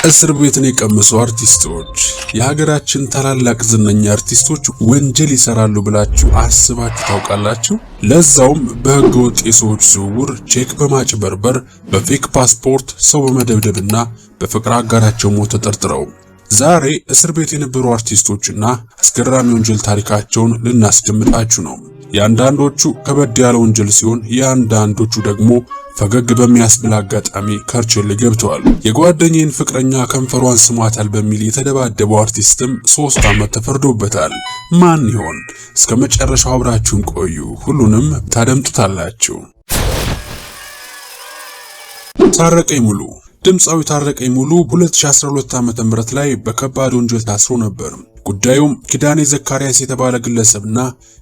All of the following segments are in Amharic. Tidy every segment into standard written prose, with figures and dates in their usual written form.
እስር ቤትን የቀመሱ አርቲስቶች የሀገራችን ታላላቅ ዝነኛ አርቲስቶች ወንጀል ይሰራሉ ብላችሁ አስባችሁ ታውቃላችሁ? ለዛውም በህገወጥ የሰዎች ዝውውር፣ ቼክ በማጭበርበር፣ በፌክ ፓስፖርት፣ ሰው በመደብደብና በፍቅር አጋራቸው ሞት ተጠርጥረው ዛሬ እስር ቤት የነበሩ አርቲስቶችና አስገራሚ ወንጀል ታሪካቸውን ልናስደምጣችሁ ነው። የአንዳንዶቹ ከበድ ያለ ወንጀል ሲሆን የአንዳንዶቹ ደግሞ ፈገግ በሚያስብል አጋጣሚ ከርቸሌ ገብተዋል። የጓደኛዬን ፍቅረኛ ከንፈሯን ስሟታል በሚል የተደባደበው አርቲስትም 3 ዓመት ተፈርዶበታል። ማን ይሆን? እስከ መጨረሻው አብራችሁን ቆዩ፣ ሁሉንም ታደምጡታላችሁ። ታረቀኝ ሙሉ ድምጻዊ ታረቀኝ ሙሉ በ2012 ዓ.ም ላይ በከባድ ወንጀል ታስሮ ነበር። ጉዳዩም ኪዳኔ ዘካሪያስ የተባለ ግለሰብና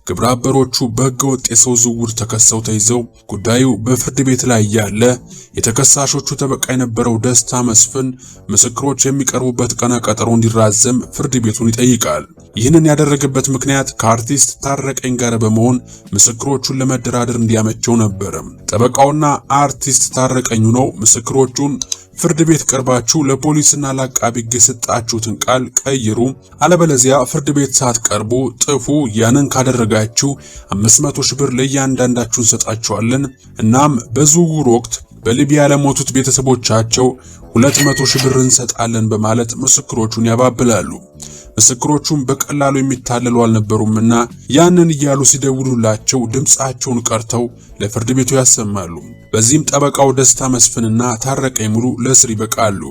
ግብረ አበሮቹ በህገወጥ የሰው ዝውውር ተከሰው ተይዘው ጉዳዩ በፍርድ ቤት ላይ ያለ የተከሳሾቹ ጠበቃ የነበረው ደስታ መስፍን ምስክሮች የሚቀርቡበት ቀነ ቀጠሮ እንዲራዘም ፍርድ ቤቱን ይጠይቃል። ይህንን ያደረገበት ምክንያት ከአርቲስት ታረቀኝ ጋር በመሆን ምስክሮቹን ለመደራደር እንዲያመቸው ነበር። ጠበቃውና አርቲስት ታረቀኝ ነው ምስክሮቹን ፍርድ ቤት ቀርባችሁ ለፖሊስና ለአቃቢ ሕግ የሰጣችሁትን ቃል ቀይሩ፣ አለበለዚያ ፍርድ ቤት ሳትቀርቡ ጥፉ። ያንን ካደረጋችሁ 500 ሺህ ብር ለእያንዳንዳችሁ እንሰጣችኋለን። እናም በዝውውር ወቅት በሊቢያ ለሞቱት ቤተሰቦቻቸው 200 ሺህ ብር እንሰጣለን በማለት ምስክሮቹን ያባብላሉ። ምስክሮቹም በቀላሉ የሚታለሉ አልነበሩምና ያንን እያሉ ሲደውሉላቸው ድምጻቸውን ቀርተው ለፍርድ ቤቱ ያሰማሉ። በዚህም ጠበቃው ደስታ መስፍንና ታረቀኝ ሙሉ ለእስር ይበቃሉ።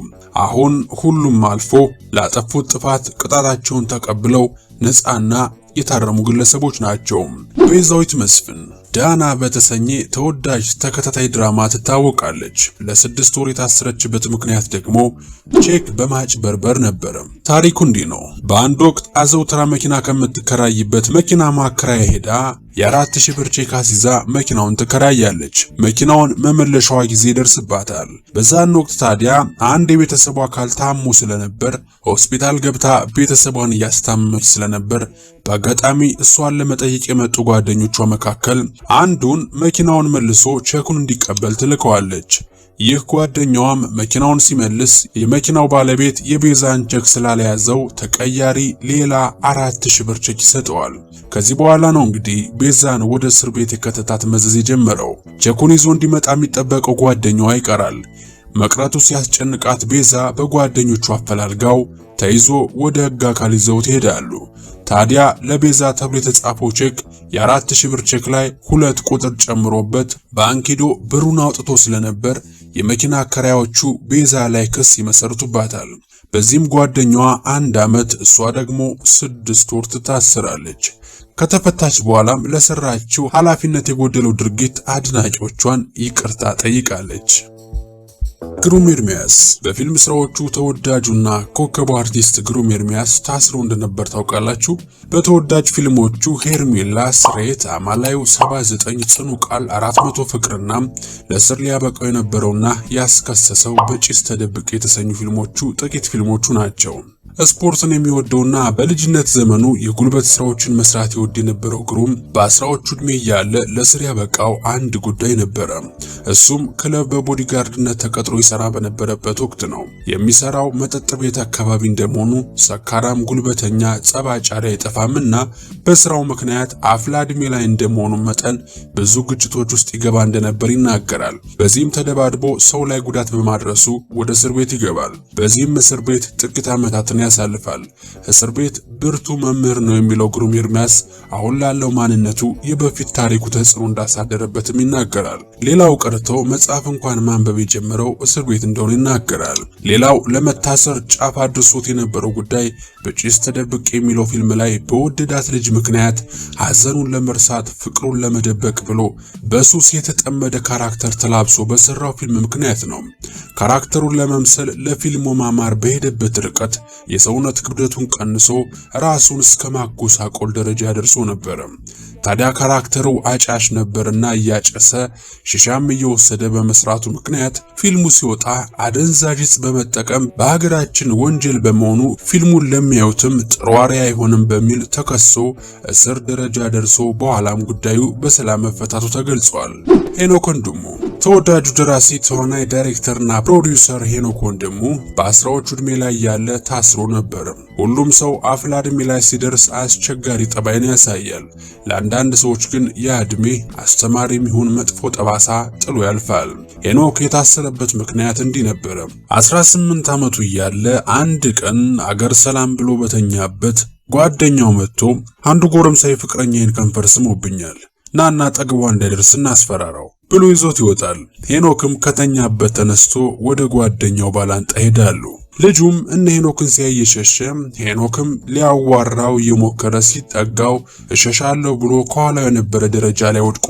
አሁን ሁሉም አልፎ ላጠፉት ጥፋት ቅጣታቸውን ተቀብለው ነፃና የታረሙ ግለሰቦች ናቸው። ቤዛዊት መስፍን ዳና በተሰኘ ተወዳጅ ተከታታይ ድራማ ትታወቃለች። ለ6 ወር የታሰረችበት ምክንያት ደግሞ ቼክ በማጭበርበር ነበር። ታሪኩ እንዲህ ነው። በአንድ ወቅት አዘውትራ መኪና ከምትከራይበት መኪና ማከራያ ሄዳ የ4000 ብር ቼክ አስይዛ መኪናውን ትከራያለች። መኪናውን መመለሻዋ ጊዜ ይደርስባታል። በዛን ወቅት ታዲያ አንድ የቤተሰቧ አካል ታሞ ስለነበር ሆስፒታል ገብታ ቤተሰቧን እያስታመመች ስለነበር በአጋጣሚ እሷን ለመጠየቅ የመጡ ጓደኞቿ መካከል አንዱን መኪናውን መልሶ ቼኩን እንዲቀበል ትልከዋለች። ይህ ጓደኛዋም መኪናውን ሲመልስ የመኪናው ባለቤት የቤዛን ቼክ ስላለያዘው ተቀያሪ ሌላ 4000 ብር ቼክ ይሰጠዋል። ከዚህ በኋላ ነው እንግዲህ ቤዛን ወደ እስር ቤት የከተታት መዘዝ የጀመረው። ቼኩን ይዞ እንዲመጣ የሚጠበቀው ጓደኛዋ ይቀራል። መቅረቱ ሲያስጨንቃት ቤዛ በጓደኞቹ አፈላልጋው ተይዞ ወደ ሕግ አካል ይዘው ይሄዳሉ። ታዲያ ለቤዛ ተብሎ የተጻፈው ቼክ የ4000 ብር ቼክ ላይ 2 ቁጥር ጨምሮበት ባንክ ሄዶ ብሩን አውጥቶ ስለነበር የመኪና አከራዮቹ ቤዛ ላይ ክስ ይመሰርቱባታል። በዚህም ጓደኛዋ 1 ዓመት እሷ ደግሞ 6 ወር ትታሰራለች። ከተፈታች በኋላም ለሰራችው ኃላፊነት የጎደለው ድርጊት አድናቂዎቿን ይቅርታ ጠይቃለች። ግሩም ኤርሚያስ በፊልም ስራዎቹ ተወዳጁና ኮከቡ አርቲስት ግሩም ኤርሚያስ ታስሮ እንደነበር ታውቃላችሁ። በተወዳጅ ፊልሞቹ ሄርሜላ፣ ስሬት፣ አማላዩ፣ 79፣ ጽኑ ቃል፣ 400 ፍቅርና ለእስር ሊያበቃው የነበረውና ያስከሰሰው በጭስ ተደብቄ የተሰኙ ፊልሞቹ ጥቂት ፊልሞቹ ናቸው። ስፖርትን የሚወደውና በልጅነት ዘመኑ የጉልበት ስራዎችን መስራት ይወድ የነበረው ግሩም በ10ዎቹ ዕድሜ ያለ ለእስር ያበቃው አንድ ጉዳይ ነበረ። እሱም ክለብ በቦዲጋርድነት ተቀጥሮ ይሰራ በነበረበት ወቅት ነው። የሚሰራው መጠጥ ቤት አካባቢ እንደመሆኑ ሰካራም፣ ጉልበተኛ፣ ጸባጫሪ አይጠፋምና በስራው ምክንያት አፍላ ዕድሜ ላይ እንደመሆኑ መጠን ብዙ ግጭቶች ውስጥ ይገባ እንደነበር ይናገራል። በዚህም ተደባድቦ ሰው ላይ ጉዳት በማድረሱ ወደ እስር ቤት ይገባል። በዚህም እስር ቤት ጥቂት ዓመታትን ያሳልፋል። እስር ቤት ብርቱ መምህር ነው የሚለው ግሩም ኤርሚያስ አሁን ላለው ማንነቱ የበፊት ታሪኩ ተጽዕኖ እንዳሳደረበትም ይናገራል። ሌላው ቀርቶ መጽሐፍ እንኳን ማንበብ የጀመረው እስር ቤት እንደሆነ ይናገራል። ሌላው ለመታሰር ጫፍ አድርሶት የነበረው ጉዳይ በጭስ ተደብቄ የሚለው ፊልም ላይ በወደዳት ልጅ ምክንያት ሐዘኑን ለመርሳት ፍቅሩን ለመደበቅ ብሎ በሱስ የተጠመደ ካራክተር ተላብሶ በሰራው ፊልም ምክንያት ነው። ካራክተሩን ለመምሰል ለፊልሙ ማማር በሄደበት ርቀት የሰውነት ክብደቱን ቀንሶ ራሱን እስከ ማጎሳቆል ደረጃ ደርሶ ነበር። ታዲያ ካራክተሩ አጫሽ ነበርና እያጨሰ ሽሻም እየወሰደ በመስራቱ ምክንያት ፊልሙ ሲወጣ አደንዛዥ ዕፅ በመጠቀም በሀገራችን ወንጀል በመሆኑ ፊልሙን ለሚያዩትም ጥሩ አርአያ አይሆንም በሚል ተከሶ እስር ደረጃ ደርሶ በኋላም ጉዳዩ በሰላም መፈታቱ ተገልጿል። ሄኖክ ወንድሙ ተወዳጁ ደራሲ፣ ተዋናይ፣ ዳይሬክተርና ፕሮዲውሰር ሄኖክ ወንድሙ በአስራዎቹ ዕድሜ ላይ ያለ ታስሮ ነበር። ሁሉም ሰው አፍላ ዕድሜ ላይ ሲደርስ አስቸጋሪ ጠባይን ያሳያል። ለአንዳንድ ሰዎች ግን ያ ዕድሜ አስተማሪም ይሁን መጥፎ ጠባሳ ጥሎ ያልፋል። ሄኖክ የታሰረበት ምክንያት እንዲህ ነበር። 18 ዓመቱ እያለ አንድ ቀን አገር ሰላም ብሎ በተኛበት ጓደኛው መጥቶ አንዱ ጎረምሳ ፍቅረኛዬን ከንፈር ስሞብኛል ናና ጠግቧ እንዳይደርስ እናስፈራራው ብሎ ይዞት ይወጣል። ሄኖክም ከተኛበት ተነስቶ ወደ ጓደኛው ባላንጣ ሄዳሉ። ልጁም እነ ሄኖክን ሲያይ እየሸሸ ሄኖክም ሊያዋራው እየሞከረ ሲጠጋው እሸሻለሁ ብሎ ከኋላው የነበረ ደረጃ ላይ ወድቆ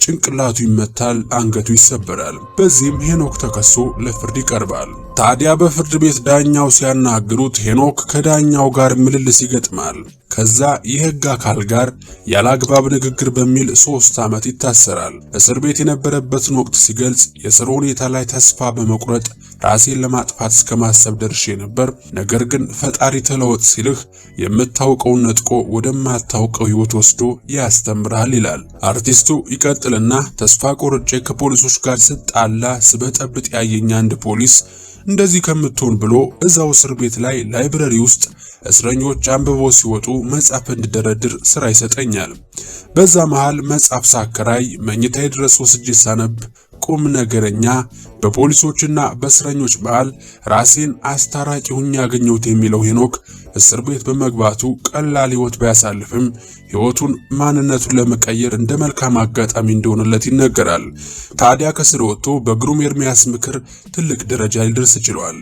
ጭንቅላቱ ይመታል፣ አንገቱ ይሰበራል። በዚህም ሄኖክ ተከሶ ለፍርድ ይቀርባል። ታዲያ በፍርድ ቤት ዳኛው ሲያናግሩት ሄኖክ ከዳኛው ጋር ምልልስ ይገጥማል። ከዛ የህግ አካል ጋር ያላግባብ ንግግር በሚል 3 ዓመት ይታሰራል። እስር ቤት የነበረበትን ወቅት ሲገልጽ የስር ሁኔታ ላይ ተስፋ በመቁረጥ ራሴን ለማጥፋት እስከማሰብ ደርሼ ነበር። ነገር ግን ፈጣሪ ተለወጥ ሲልህ የምታውቀውን ነጥቆ ወደማታውቀው ህይወት ወስዶ ያስተምራል ይላል። አርቲስቱ ይቀጥልና ተስፋ ቆርጬ ከፖሊሶች ጋር ስጣላ ስበጠብጥ ያየኝ አንድ ፖሊስ እንደዚህ ከምትሆን ብሎ እዛው እስር ቤት ላይ ላይብረሪ ውስጥ እስረኞች አንብበው ሲወጡ መጽሐፍ እንድደረድር ስራ ይሰጠኛል። በዛ መሃል መጽሐፍ ሳከራይ መኝታዬ ድረስ ወስጄ ሳነብ ቁም ነገረኛ በፖሊሶችና በእስረኞች መሃል ራሴን አስታራቂ ሆኜ ያገኘሁት የሚለው ሄኖክ እስር ቤት በመግባቱ ቀላል ህይወት ባያሳልፍም ህይወቱን ማንነቱን ለመቀየር እንደ መልካም አጋጣሚ እንደሆነለት ይነገራል። ታዲያ ከስር ወጥቶ በግሩም ኤርሚያስ ምክር ትልቅ ደረጃ ሊደርስ ችሏል።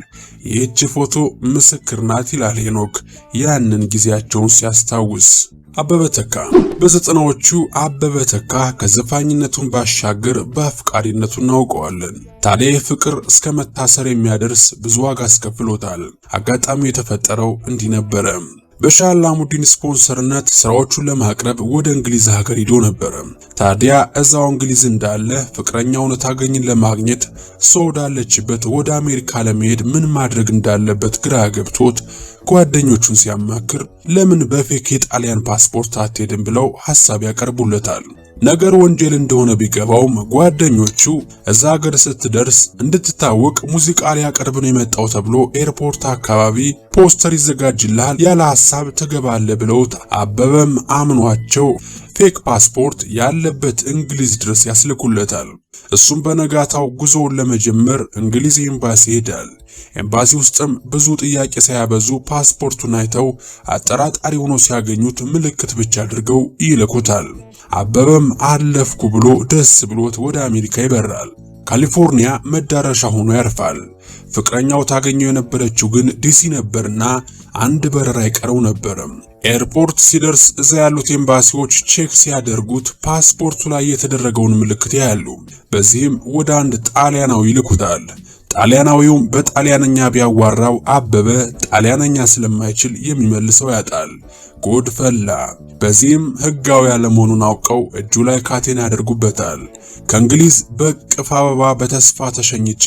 ይህች ፎቶ ምስክር ናት ይላል ሄኖክ ያንን ጊዜያቸውን ሲያስታውስ። አበበ ተካ በዘጠናዎቹ አበበ ተካ ከዘፋኝነቱን ባሻገር በአፍቃሪነቱ እናውቀዋለን። ታዲያ ፍቅር እስከ መታሰር የሚያደርስ ብዙ ዋጋ አስከፍሎታል። አጋጣሚው የተፈጠረው እንዲህ ነበረ። በሻህ አላሙዲን ስፖንሰርነት ስራዎቹን ለማቅረብ ወደ እንግሊዝ ሀገር ሄዶ ነበር። ታዲያ እዛው እንግሊዝ እንዳለ ፍቅረኛውን ታገኝን ለማግኘት ሰው ወዳለችበት ወደ አሜሪካ ለመሄድ ምን ማድረግ እንዳለበት ግራ ገብቶት ጓደኞቹን ሲያማክር ለምን በፌክ የጣሊያን ፓስፖርት አትሄድም ብለው ሐሳብ ያቀርቡለታል። ነገር ወንጀል እንደሆነ ቢገባውም ጓደኞቹ እዛ ሀገር ስትደርስ እንድትታወቅ ሙዚቃ ሊያቀርብ ነው የመጣው ተብሎ ኤርፖርት አካባቢ ፖስተር ይዘጋጅልሃል ያለ ሐሳብ ትገባለህ ብለውት አበበም አምኗቸው ፌክ ፓስፖርት ያለበት እንግሊዝ ድረስ ያስልኩለታል። እሱም በነጋታው ጉዞውን ለመጀመር እንግሊዝ ኤምባሲ ሄዳል። ኤምባሲ ውስጥም ብዙ ጥያቄ ሳያበዙ ፓስፖርቱን አይተው አጠራጣሪ ሆኖ ሲያገኙት ምልክት ብቻ አድርገው ይልኩታል። አበበም አለፍኩ ብሎ ደስ ብሎት ወደ አሜሪካ ይበራል። ካሊፎርኒያ መዳረሻ ሆኖ ያርፋል። ፍቅረኛው ታገኘው የነበረችው ግን ዲሲ ነበርና አንድ በረራ ይቀረው ነበር። ኤርፖርት ሲደርስ እዛ ያሉት ኤምባሲዎች ቼክ ሲያደርጉት ፓስፖርቱ ላይ የተደረገውን ምልክት ያያሉ። በዚህም ወደ አንድ ጣሊያናዊ ይልኩታል። ጣሊያናዊውም በጣሊያንኛ ቢያዋራው አበበ ጣሊያንኛ ስለማይችል የሚመልሰው ያጣል። ጉድ ፈላ። በዚህም ህጋዊ ያለመሆኑን አውቀው እጁ ላይ ካቴና ያደርጉበታል። ከእንግሊዝ በቅፍ አበባ በተስፋ ተሸኝቼ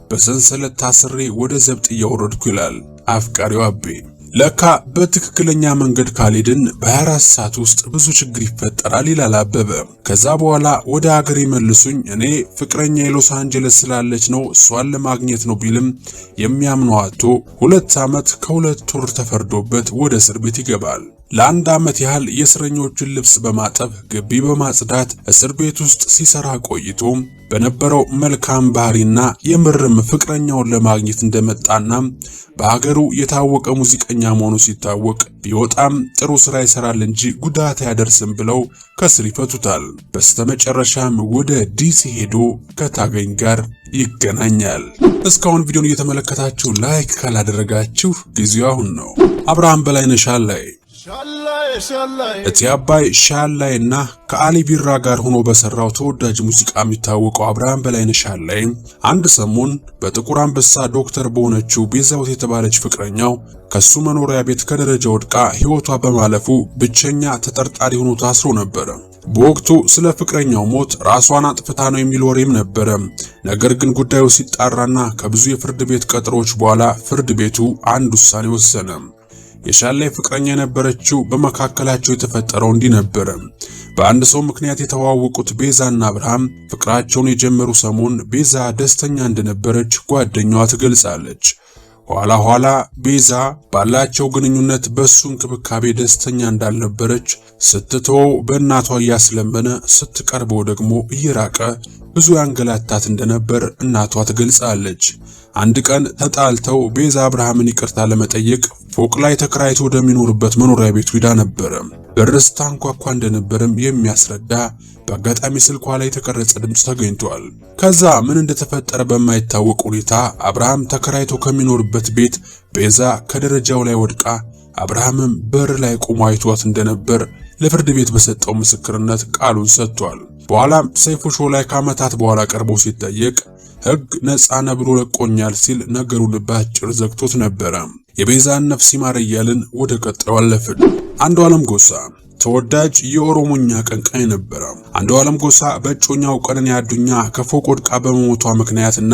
በሰንሰለት ታስሬ ወደ ዘብጥ እያወረድኩ ይላል አፍቃሪው አቤ። ለካ በትክክለኛ መንገድ ካልሄድን በ24 ሰዓት ውስጥ ብዙ ችግር ይፈጠራል ይላል አበበ። ከዛ በኋላ ወደ ሀገር ይመልሱኝ እኔ ፍቅረኛ የሎስ አንጀለስ ስላለች ነው እሷን ለማግኘት ነው ቢልም የሚያምነው አጥቶ 2 ዓመት ከ2 ወር ተፈርዶበት ወደ እስር ቤት ይገባል። ለአንድ ዓመት ያህል የእስረኞችን ልብስ በማጠብ ግቢ በማጽዳት እስር ቤት ውስጥ ሲሰራ ቆይቶ በነበረው መልካም ባህሪና የምርም ፍቅረኛውን ለማግኘት እንደመጣና በሀገሩ የታወቀ ሙዚቀኛ መሆኑ ሲታወቅ ቢወጣም ጥሩ ስራ ይሰራል እንጂ ጉዳት አያደርስም ብለው ከስር ይፈቱታል። በስተመጨረሻም ወደ ዲሲ ሄዶ ከታገኝ ጋር ይገናኛል። እስካሁን ቪዲዮን እየተመለከታችሁ ላይክ ካላደረጋችሁ ጊዜው አሁን ነው። አብርሃም በላይነህ ሻላይ እቲ አባይ ሻላይና ከአሊ ቢራ ጋር ሆኖ በሰራው ተወዳጅ ሙዚቃ የሚታወቀው አብርሃም በላይነህ ሻላይ አንድ ሰሞን በጥቁር አንበሳ ዶክተር በሆነችው ቤዛውት የተባለች ፍቅረኛው ከሱ መኖሪያ ቤት ከደረጃ ወድቃ ህይወቷ በማለፉ ብቸኛ ተጠርጣሪ ሆኖ ታስሮ ነበር። በወቅቱ ስለ ፍቅረኛው ሞት ራሷን አጥፍታ ነው የሚል ወሬም ነበረ። ነገር ግን ጉዳዩ ሲጣራና ከብዙ የፍርድ ቤት ቀጠሮች በኋላ ፍርድ ቤቱ አንድ ውሳኔ ወሰነ። የሻላይ ፍቅረኛ የነበረችው በመካከላቸው የተፈጠረው እንዲህ ነበረ። በአንድ ሰው ምክንያት የተዋወቁት ቤዛና አብርሃም ፍቅራቸውን የጀመሩ ሰሞን ቤዛ ደስተኛ እንደነበረች ጓደኛዋ ትገልጻለች። ኋላ ቤዛ ባላቸው ግንኙነት በሱ እንክብካቤ ደስተኛ እንዳልነበረች ስትተወው በእናቷ እያስለመነ ስትቀርበው ደግሞ እየራቀ ብዙ ያንገላታት እንደነበር እናቷ ትገልጻለች። አንድ ቀን ተጣልተው ቤዛ አብርሃምን ይቅርታ ለመጠየቅ ፎቅ ላይ ተከራይቶ ወደሚኖርበት መኖሪያ ቤቱ ሄዳ ነበር። በርስ ታንኳኳ እንደነበርም የሚያስረዳ በአጋጣሚ ስልኳ ላይ የተቀረጸ ድምጽ ተገኝቷል። ከዛ ምን እንደተፈጠረ በማይታወቅ ሁኔታ አብርሃም ተከራይቶ ከሚኖርበት ቤት ቤዛ ከደረጃው ላይ ወድቃ አብርሃምም በር ላይ ቆሞ አይቷት እንደነበር ለፍርድ ቤት በሰጠው ምስክርነት ቃሉን ሰጥቷል። በኋላም ሰይፉ ሾው ላይ ከዓመታት በኋላ ቀርቦ ሲጠየቅ ሕግ ነፃ ነው ብሎ ለቆኛል ሲል ነገሩን በአጭር ዘግቶት ነበረ። የቤዛን ነፍስ ይማር እያልን ወደ ቀጣዩ አለፍን። አንዱዓለም ጎሳ ተወዳጅ የኦሮሞኛ ቀንቃኝ ነበረ። አንዱዓለም ጎሳ በእጮኛው ቀነኒ አዱኛ ከፎቅ ወድቃ በመሞቷ ምክንያትና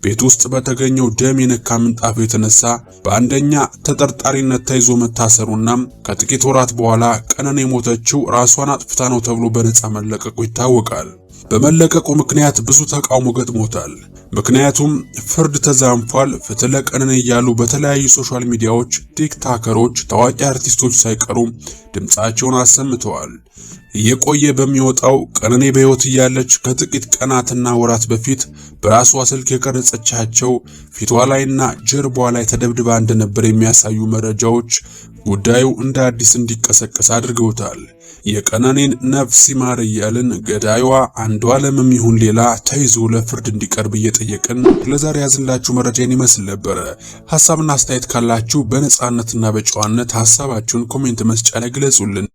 ቤት ውስጥ በተገኘው ደም የነካ ምንጣፍ የተነሳ በአንደኛ ተጠርጣሪነት ተይዞ መታሰሩና ከጥቂት ወራት በኋላ ቀነኒ የሞተችው ራሷን አጥፍታ ነው ተብሎ በነፃ መለቀቁ ይታወቃል። በመለቀቁ ምክንያት ብዙ ተቃውሞ ገጥሞታል። ምክንያቱም ፍርድ ተዛንፏል፣ ፍትህ ለቀነኒ እያሉ በተለያዩ ሶሻል ሚዲያዎች ቲክቶከሮች፣ ታዋቂ አርቲስቶች ሳይቀሩ ድምጻቸውን አሰምተዋል። እየቆየ በሚወጣው ቀነኒ በሕይወት እያለች ከጥቂት ቀናትና ወራት በፊት በራሷ ስልክ የቀረጸቻቸው ፊቷ ላይና ጀርባዋ ላይ ተደብድባ እንደነበር የሚያሳዩ መረጃዎች ጉዳዩ እንደ አዲስ እንዲቀሰቀስ አድርገውታል። የቀነኒን ነፍስ ይማር እያልን ገዳዩዋ አንዱዓለምም ይሁን ሌላ ተይዞ ለፍርድ እንዲቀርብ እየጠየቅን ለዛሬ ያዝንላችሁ መረጃን ይመስል ነበር። ሐሳብና አስተያየት ካላችሁ በነጻነትና በጨዋነት ሐሳባችሁን ኮሜንት መስጫ ላይ ግለጹልን።